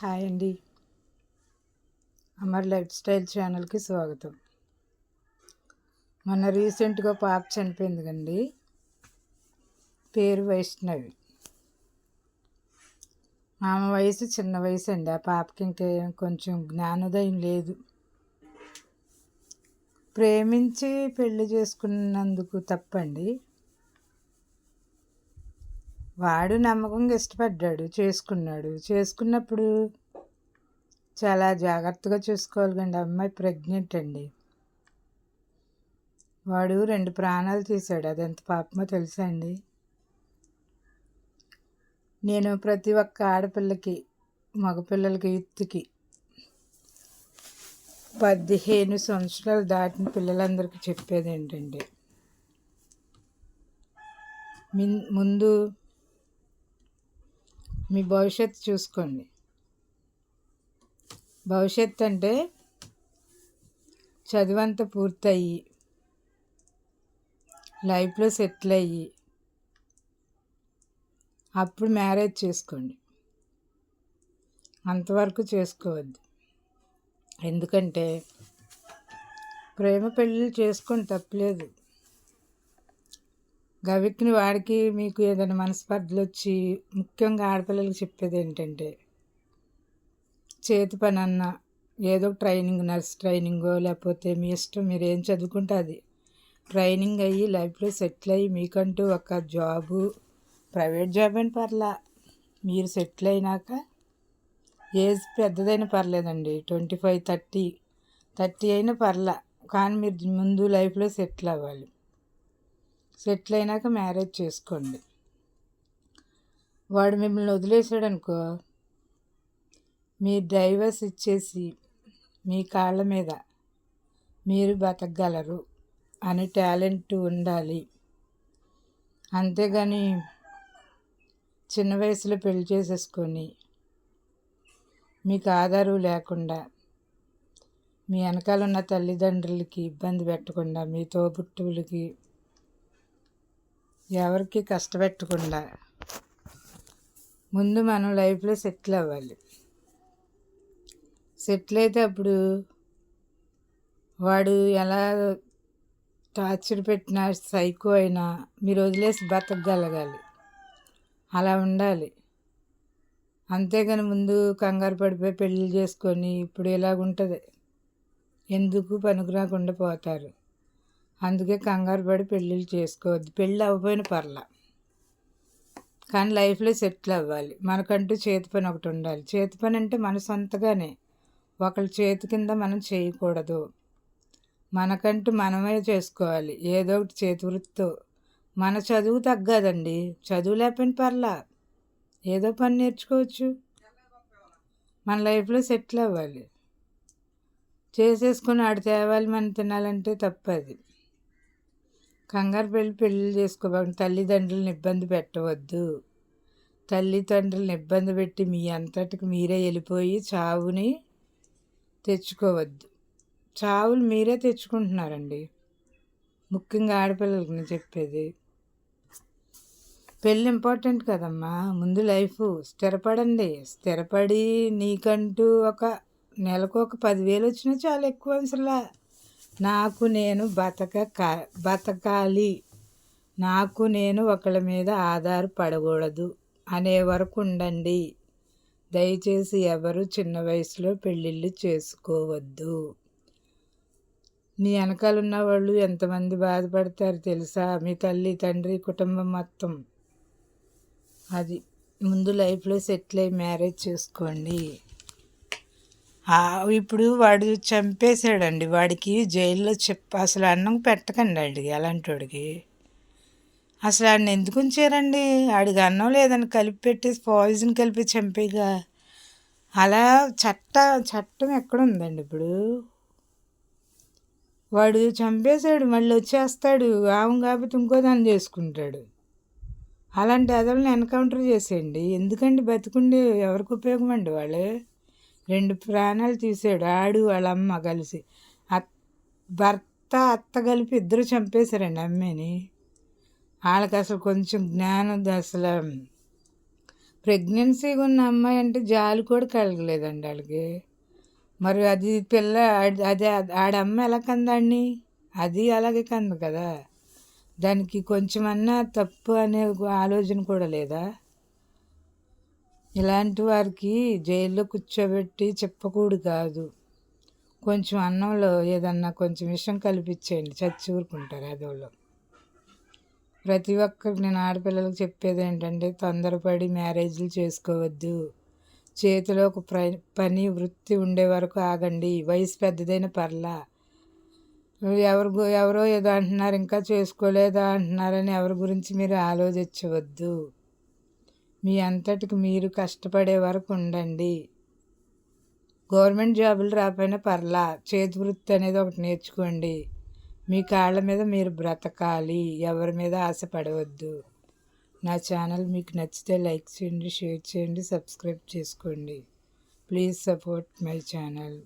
Hi అండి. Amar life style ఛానల్కి స్వాగతం. మొన్న రీసెంట్గా పాప చనిపోయింది కండి. పేరు వైష్ణవి. ఆమె వయసు చిన్న వయసు అండి. ఆ పాపకి కొంచెం జ్ఞానోదయం లేదు. ప్రేమించి పెళ్లి చేసుకున్నందుకు తప్పండి. వాడు నమ్మకంగా ఇష్టపడ్డాడు, చేసుకున్నప్పుడు చాలా జాగ్రత్తగా చూసుకోవాలి కండి. అమ్మాయి ప్రెగ్నెంట్ అండి. వాడు 2 ప్రాణాలు తీశాడు. అది ఎంత పాపమో తెలుసా అండి. నేను ప్రతి ఒక్క ఆడపిల్లకి, మగపిల్లలకి, యూత్కి 15 సంవత్సరాలు దాటిన పిల్లలందరికీ చెప్పేది ఏంటంటే, ముందు మీ భవిష్యత్తు చూసుకోండి. భవిష్యత్తు అంటే చదువంతా పూర్తయ్యి లైఫ్లో సెటిల్ అయ్యి అప్పుడు మ్యారేజ్ చేసుకోండి. అంతవరకు చేసుకోవద్దు. ఎందుకంటే ప్రేమ పెళ్ళిళ్ళు చేసుకొని తప్పలేదు. గవిక్ని వాడికి మీకు ఏదైనా మనస్పర్ధలు వచ్చి, ముఖ్యంగా ఆడపిల్లలకి చెప్పేది ఏంటంటే, చేతి పని అన్న ఏదో ట్రైనింగ్, నర్స్ ట్రైనింగో లేకపోతే మీ ఇష్టం, మీరు ఏం చదువుకుంటే అది ట్రైనింగ్ అయ్యి లైఫ్లో సెటిల్ అయ్యి మీకంటూ ఒక జాబు, ప్రైవేట్ జాబ్ అని పర్లా, మీరు సెటిల్ అయినాక ఏజ్ పెద్దదైనా పర్లేదండి, 25, 30 అయినా పర్లా, కానీ మీరు ముందు లైఫ్లో సెటిల్ అవ్వాలి. సెటిల్ అయినాక మ్యారేజ్ చేసుకోండి. వాడు మిమ్మల్ని వదిలేసాడు అనుకో, మీ డైవర్స్ ఇచ్చేసి మీ కాళ్ళ మీద మీరు బతకగలరు అని టాలెంట్ ఉండాలి. అంతేగాని చిన్న వయసులో పెళ్లి చేసేసుకొని మీకు ఆధారం లేకుండా, మీ వెనకాల ఉన్న తల్లిదండ్రులకి ఇబ్బంది పెట్టకుండా, మీ తోబుట్టువులకి ఎవరికి కష్టపెట్టకుండా ముందు మనం లైఫ్లో సెటిల్ అవ్వాలి. సెటిల్ అయితే అప్పుడు వాడు ఎలా టార్చర్ పెట్టినా, సైకో అయినా మీరు వదిలేసి బతకగలగాలి. అలా ఉండాలి. అంతేగాని ముందు కంగారు పడిపోయి పెళ్ళి చేసుకొని ఇప్పుడు ఇలాగుంటుంది. ఎందుకు పనికిరాకుండా పోతారు. అందుకే కంగారు పడి పెళ్ళిళ్ళు చేసుకోవద్దు. పెళ్ళి అవ్వకపోయిన పర్లా, కానీ లైఫ్లో సెటిల్ అవ్వాలి. మనకంటూ చేతి పని ఒకటి ఉండాలి. చేతి పని అంటే మన సొంతగానే, ఒకళ్ళ చేతి కింద మనం చేయకూడదు. మనకంటూ మనమే చేసుకోవాలి. ఏదో ఒకటి చేతి వృత్తితో. మన చదువు తగ్గదండి. చదువు లేకపోయిన పర్లా, ఏదో పని నేర్చుకోవచ్చు. మన లైఫ్లో సెటిల్ అవ్వాలి. చేసేసుకుని ఆడు తేవాలి మనం తినాలంటే తప్పది. కంగారు పెళ్ళిళ్ళు చేసుకోవాలి. తల్లిదండ్రులను ఇబ్బంది పెట్టవద్దు. తల్లిదండ్రులను ఇబ్బంది పెట్టి మీ అంతటికి మీరే వెళ్ళిపోయి చావుని తెచ్చుకోవద్దు. చావులు మీరే తెచ్చుకుంటున్నారండి. ముఖ్యంగా ఆడపిల్లలకి నేను చెప్పేది, పెళ్ళి ఇంపార్టెంట్ కదమ్మా. ముందు లైఫ్ స్థిరపడండి. స్థిరపడి నీకంటూ ఒక నెలకు ఒక 10,000 వచ్చినా చాలా ఎక్కువ అవసరంలా. నాకు నేను బతకాలి, నాకు నేను ఒకళ్ళ మీద ఆధారపడకూడదు అనే వరకు ఉండండి. దయచేసి ఎవరు చిన్న వయసులో పెళ్ళిళ్ళు చేసుకోవద్దు. మీ వెనకాల ఉన్న వాళ్ళు ఎంతమంది బాధపడతారు తెలుసా? మీ తల్లి, తండ్రి, కుటుంబం మొత్తం. అది ముందు లైఫ్లో సెటిల్ అయ్యి మ్యారేజ్ చేసుకోండి. ఇప్పుడు వాడు చంపేశాడండి. వాడికి జైల్లో అసలు అన్నం పెట్టకండి వాడికి. అలాంటి వాడికి అసలు ఆడిని ఎందుకు ఉంచారండి? ఆడికి అన్నం లేదని కలిపి పెట్టేసి పాయిజన్ కలిపి చంపేగా. అలా చట్టం ఎక్కడుందండి ఇప్పుడు? వాడు చంపేశాడు, మళ్ళీ వచ్చేస్తాడు, ఆమె కాకపోతే ఇంకో దాన్ని చేసుకుంటాడు. అలాంటి అదవులను ఎన్కౌంటర్ చేసేయండి. ఎందుకండి బతికుండి ఎవరికి ఉపయోగం అండి? వాళ్ళు 2 ప్రాణాలు తీసాడు. ఆడు వాళ్ళ అమ్మ కలిసి, భర్త అత్త కలిపి ఇద్దరు చంపేశారండి అమ్మని. వాళ్ళకి అసలు కొంచెం జ్ఞానం, అసలు ప్రెగ్నెన్సీగా ఉన్న అమ్మాయి అంటే జాలి కూడా కలగలేదండి వాళ్ళకి. మరి అది పిల్ల అది ఆడమ్మ ఎలా కందాన్ని, అది అలాగే కంది కదా. దానికి కొంచెమన్నా తప్పు అనే ఆలోచన కూడా లేదా? ఇలాంటి వారికి జైల్లో కూర్చోబెట్టి చెప్పకూడదు కాదు. కొంచెం అన్నంలో ఏదన్నా కొంచెం విషం కల్పించేయండి, చచ్చి ఊరుకుంటారు అదోళ్ళు. ప్రతి ఒక్కరికి నేను ఆడపిల్లలకు చెప్పేది ఏంటంటే, తొందరపడి మ్యారేజ్లు చేసుకోవద్దు. చేతిలో ఒక పని వృత్తి ఉండే వరకు ఆగండి. వయసు పెద్దదైన పర్లా. ఎవరో ఏదో అంటున్నారు, ఇంకా చేసుకోలేదా అంటున్నారని ఎవరి గురించి మీరు ఆలోచించవద్దు. మీ అంతటికి మీరు కష్టపడే వరకు ఉండండి. గవర్నమెంట్ జాబులు రాకపోయినా పర్లా, చేతి వృత్తి అనేది ఒకటి నేర్చుకోండి. మీ కాళ్ళ మీద మీరు బ్రతకాలి, ఎవరి మీద ఆశపడవద్దు. నా ఛానల్ మీకు నచ్చితే లైక్ చేయండి, షేర్ చేయండి, సబ్స్క్రైబ్ చేసుకోండి. Please support my channel.